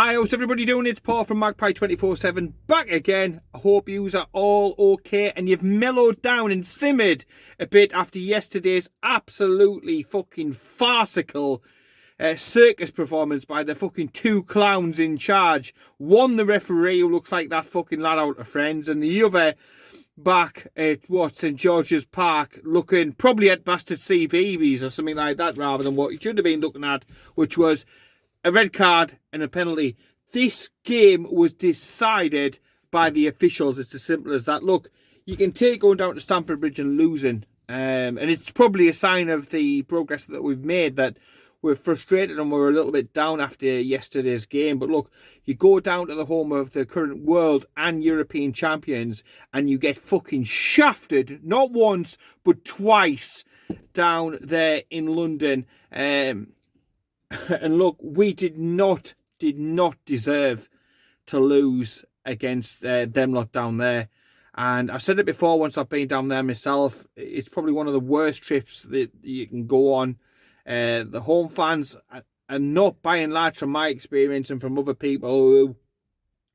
Hi, how's everybody doing? It's Paul from Magpie 24/7 back again. I hope yous are all okay and you've mellowed down and simmered a bit after yesterday's absolutely fucking farcical circus performance by the fucking two clowns in charge. One, the referee, who looks like that fucking lad out of Friends, and the other back at St George's Park looking probably at bastard CBeebies or something like that rather than what he should have been looking at, which was a red card and a penalty. This game was decided by the officials. It's as simple as that. Look, you can take going down to Stamford Bridge and losing, and it's probably a sign of the progress that we've made, that we're frustrated and we're a little bit down after yesterday's game. But look, you go down to the home of the current world and European champions and you get fucking shafted, not once, but twice down there in London. And look, we did not deserve to lose against them lot down there. And I've said it before, once I've been down there myself, it's probably one of the worst trips that you can go on. The home fans are not, by and large, from my experience and from other people who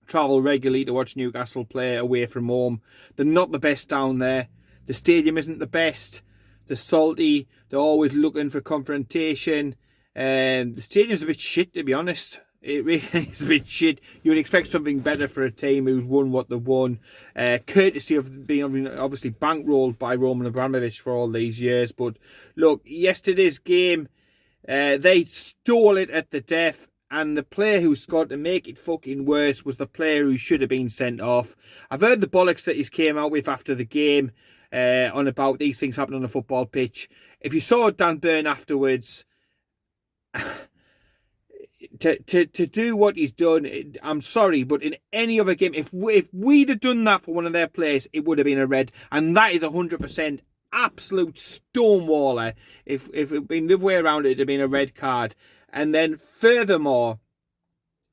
travel regularly to watch Newcastle play away from home, they're not the best down there. The stadium isn't the best. They're salty. They're always looking for confrontation. The stadium's a bit shit, to be honest. It really is a bit shit. You would expect something better for a team who's won what they've won, courtesy of being obviously bankrolled by Roman Abramovich for all these years. But look, yesterday's game, they stole it at the death, and the player who scored to make it fucking worse was the player who should have been sent off. I've heard the bollocks that he's came out with after the game on about these things happening on a football pitch. If you saw Dan Burn afterwards, to do what he's done, I'm sorry, but in any other game, if we'd have done that for one of their players, it would have been a red, and that is 100% absolute stonewaller. If it had been the other way around, it'd have been a red card. And then furthermore,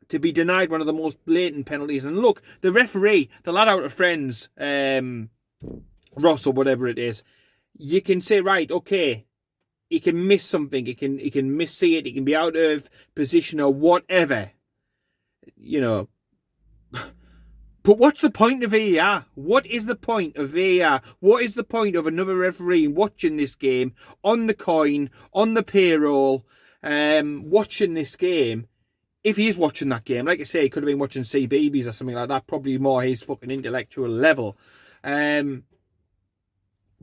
to be denied one of the most blatant penalties. And look, the referee, the lad out of Friends, Ross or whatever it is, you can say, right, okay, he can miss something, he can missee it, he can be out of position or whatever, you know. But what's the point of VAR? What is the point of VAR? What is the point of another referee watching this game, on the coin, on the payroll, watching this game? If he is watching that game, like I say, he could have been watching CBeebies or something like that, probably more his fucking intellectual level.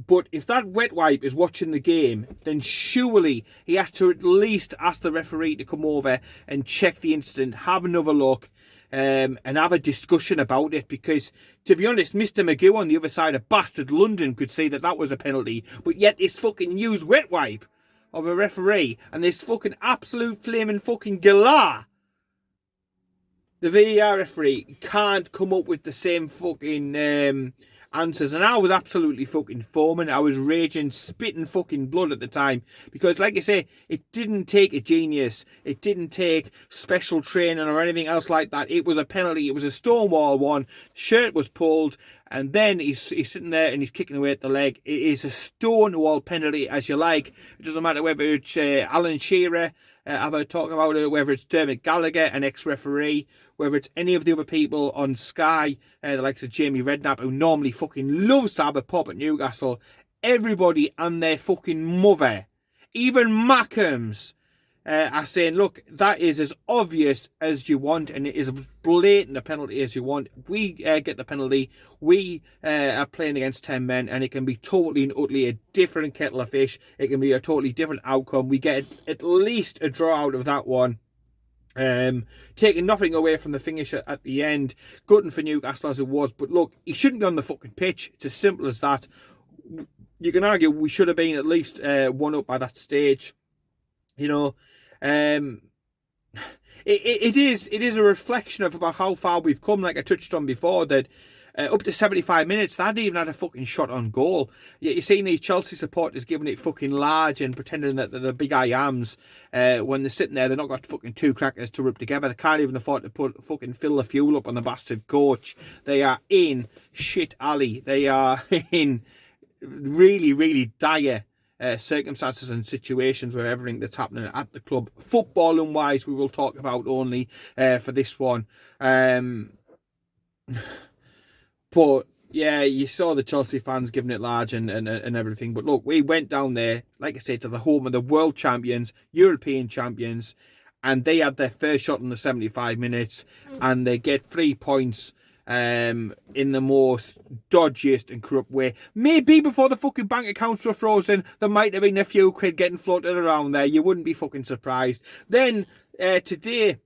But if that wet wipe is watching the game, then surely he has to at least ask the referee to come over and check the incident, have another look, and have a discussion about it. Because, to be honest, Mr. Magoo on the other side of bastard London could see that that was a penalty, but yet this fucking used wet wipe of a referee and this fucking absolute flaming fucking galah, the VAR referee can't come up with the same fucking answers. And I was absolutely fucking foaming. I was raging, spitting fucking blood at the time, because like I say, it didn't take a genius, it didn't take special training or anything else like that. It was a penalty. It was a stonewall one. Shirt was pulled, and then he's sitting there and he's kicking away at the leg. It is a stonewall penalty, as you like. It doesn't matter whether it's Alan Shearer, I've heard talk about it, whether it's Dermot Gallagher, an ex-referee, whether it's any of the other people on Sky, the likes of Jamie Redknapp, who normally fucking loves to have a pop at Newcastle. Everybody and their fucking mother, even Mackhams, are saying, look, that is as obvious as you want, and it is as blatant a penalty as you want. We get the penalty. We are playing against 10 men, and it can be totally and utterly a different kettle of fish. It can be a totally different outcome. We get at least a draw out of that one. Taking nothing away from the finish at the end. Gutting for Newcastle as it was, but look, he shouldn't be on the fucking pitch. It's as simple as that. You can argue we should have been at least 1 up by that stage. You know, it is a reflection of about how far we've come. Like I touched on before, that up to 75 minutes, they hadn't even had a fucking shot on goal. Yet you're seeing these Chelsea supporters giving it fucking large and pretending that they're the big I ams. When they're sitting there, they've not got fucking two crackers to rub together. They can't even afford to fill the fuel up on the bastard coach. They are in shit alley. They are in really, really dire circumstances and situations where everything that's happening at the club, footballing wise, we will talk about only for this one. But yeah, you saw the Chelsea fans giving it large and everything. But look, we went down there, like I said, to the home of the world champions, European champions, and they had their first shot in the 75 minutes, and they get 3 points in the most dodgiest and corrupt way. Maybe before the fucking bank accounts were frozen, there might have been a few quid getting floated around there. You wouldn't be fucking surprised. Then today,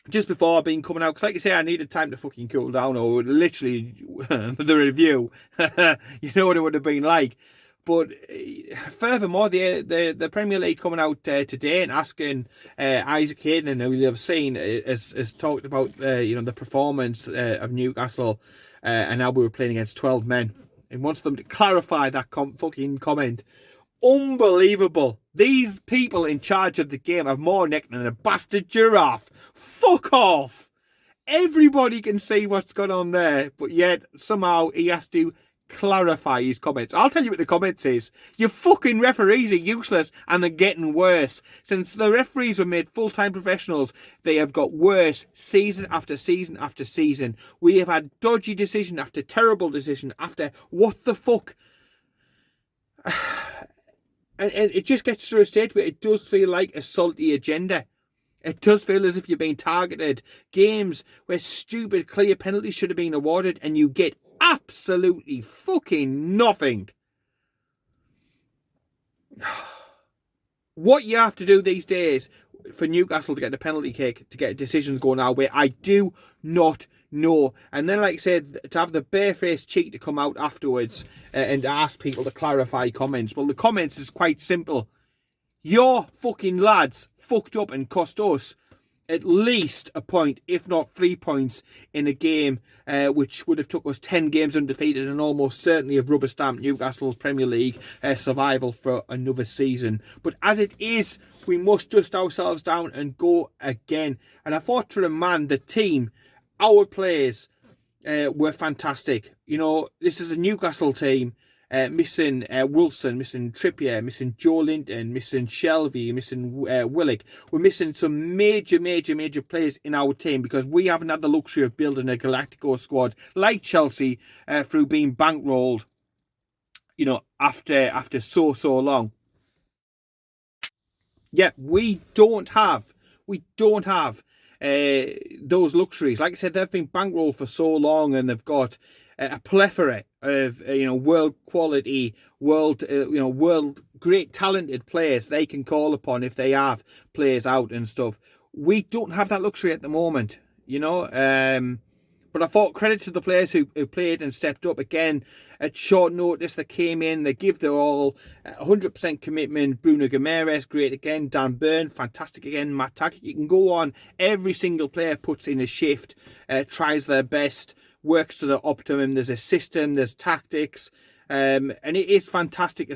just before I've been coming out, because like I say, I needed time to fucking cool down, or literally the review, you know what it would have been like. But furthermore, the Premier League coming out today and asking Isaac Hayden, who you've seen, has talked about the performance of Newcastle and how we were playing against 12 men, and wants them to clarify that fucking comment. Unbelievable. These people in charge of the game have more neck than a bastard giraffe. Fuck off. Everybody can see what's going on there, but yet somehow he has to clarify his comments. I'll tell you what the comments is. Your fucking referees are useless, and they're getting worse. Since the referees were made full-time professionals, they have got worse season after season after season. We have had dodgy decision after terrible decision after what the fuck. And it just gets to a stage where it does feel like a salty agenda. It does feel as if you're being targeted. Games where stupid clear penalties should have been awarded and you get absolutely fucking nothing. What you have to do these days for Newcastle to get the penalty kick, to get decisions going our way, I do not know. And then, like I said, to have the barefaced cheek to come out afterwards and ask people to clarify comments. Well, the comments is quite simple. Your fucking lads fucked up and cost us at least a point, if not 3 points, in a game which would have took us 10 games undefeated and almost certainly have rubber stamped Newcastle's Premier League survival for another season. But as it is, we must dust ourselves down and go again. And I thought to remind the team, our players were fantastic. You know, this is a Newcastle team missing Wilson, missing Trippier, missing Joe Linton, missing Shelvey, missing Willock. We're missing some major players in our team because we haven't had the luxury of building a Galactico squad like Chelsea through being bankrolled, you know, after so long. Yeah, we don't have those luxuries. Like I said, they've been bankrolled for so long, and they've got a plethora of world quality, world great talented players they can call upon if they have players out and stuff. We don't have that luxury at the moment, you know. But I thought credit to the players who played and stepped up again at short notice. They came in, they give their all, 100% commitment. Bruno Guimaraes, great again. Dan Burn, fantastic again. Matt Tackett, you can go on. Every single player puts in a shift, tries their best, works to the optimum. There's a system, there's tactics. And it is fantastic,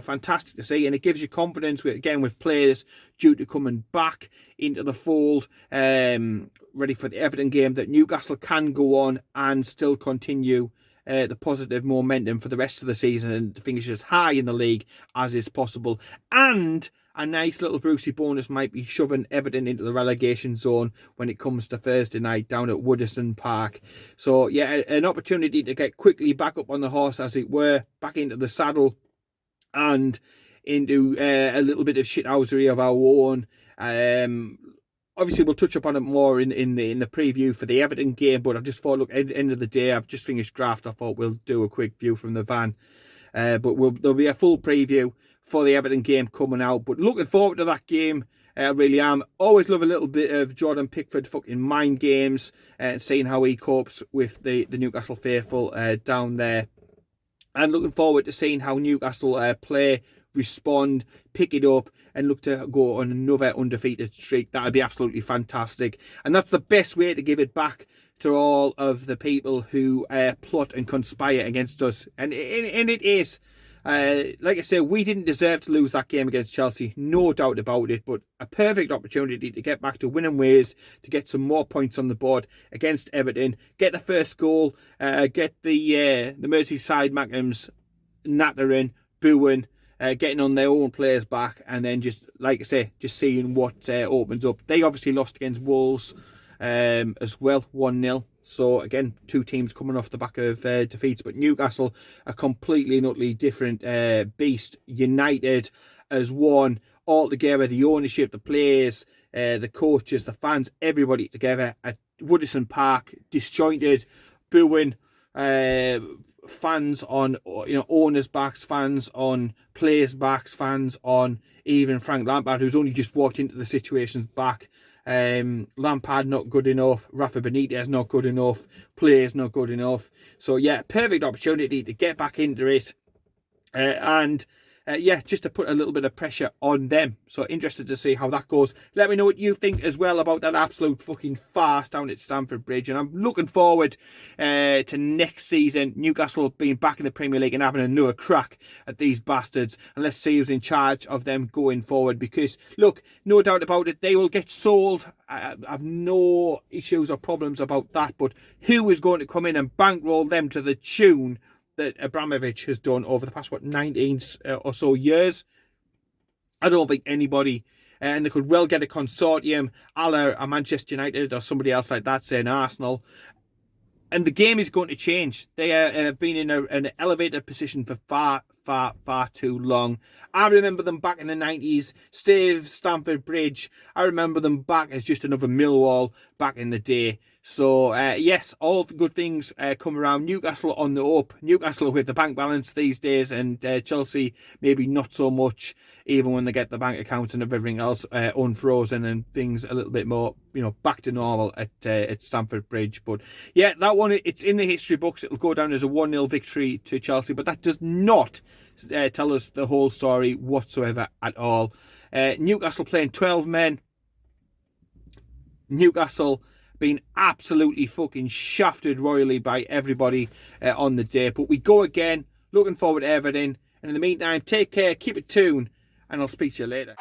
fantastic to see, and it gives you confidence with players due to coming back into the fold, ready for the Everton game, that Newcastle can go on and still continue the positive momentum for the rest of the season and finish as high in the league as is possible. And a nice little Brucey bonus might be shoving Everton into the relegation zone when it comes to Thursday night down at Woodison Park. So, yeah, an opportunity to get quickly back up on the horse, as it were, back into the saddle and into a little bit of shithousery of our own. Obviously, we'll touch upon it more in the preview for the Everton game, but I just thought, look, at the end of the day, I've just finished draft. I thought we'll do a quick view from the van. But there'll be a full preview for the Everton game coming out. But looking forward to that game. I really am. Always love a little bit of Jordan Pickford fucking mind games and seeing how he copes with the Newcastle faithful down there. And looking forward to seeing how Newcastle play, respond, pick it up, and look to go on another undefeated streak. That would be absolutely fantastic. And that's the best way to give it back to all of the people who plot and conspire against us. And it is. Like I say, we didn't deserve to lose that game against Chelsea, no doubt about it, but a perfect opportunity to get back to winning ways, to get some more points on the board against Everton, get the first goal, get the Merseyside Mackems nattering, booing, getting on their own players back, and then just, like I say, just seeing what opens up. They obviously lost against Wolves as well, 1-0. So again, two teams coming off the back of defeats, but Newcastle, a completely and utterly different beast, united as one, all together, the ownership, the players, the coaches, the fans, everybody together at Woodison Park, disjointed, booing, fans on, owners' backs, fans on players' backs, fans on even Frank Lampard, who's only just walked into the situation's back. Lampard not good enough, Rafa Benitez not good enough, players not good enough. So yeah, perfect opportunity to get back into it, and just to put a little bit of pressure on them. So interested to see how that goes. Let me know what you think as well about that absolute fucking farce down at Stamford Bridge. And I'm looking forward to next season, Newcastle being back in the Premier League and having another crack at these bastards. And let's see who's in charge of them going forward. Because, look, no doubt about it, they will get sold. I have no issues or problems about that. But who is going to come in and bankroll them to the tune that Abramovich has done over the past, 19 or so years? I don't think anybody, and they could well get a consortium, a la a Manchester United or somebody else like that, saying Arsenal. And the game is going to change. They have been in an elevated position for far too long. I remember them back in the 90s, Steve Stamford Bridge. I remember them back as just another Millwall back in the day. So, yes, all good things come around. Newcastle on the up. Newcastle with the bank balance these days, and Chelsea maybe not so much, even when they get the bank accounts and everything else unfrozen and things a little bit more, back to normal at Stamford Bridge. But yeah, that one, it's in the history books. It'll go down as a 1-0 victory to Chelsea, but that does not tell us the whole story whatsoever at all. Newcastle playing 12 men. Newcastle being absolutely fucking shafted royally by everybody on the day. But we go again. Looking forward to everything. And in the meantime, take care, keep it tuned, and I'll speak to you later.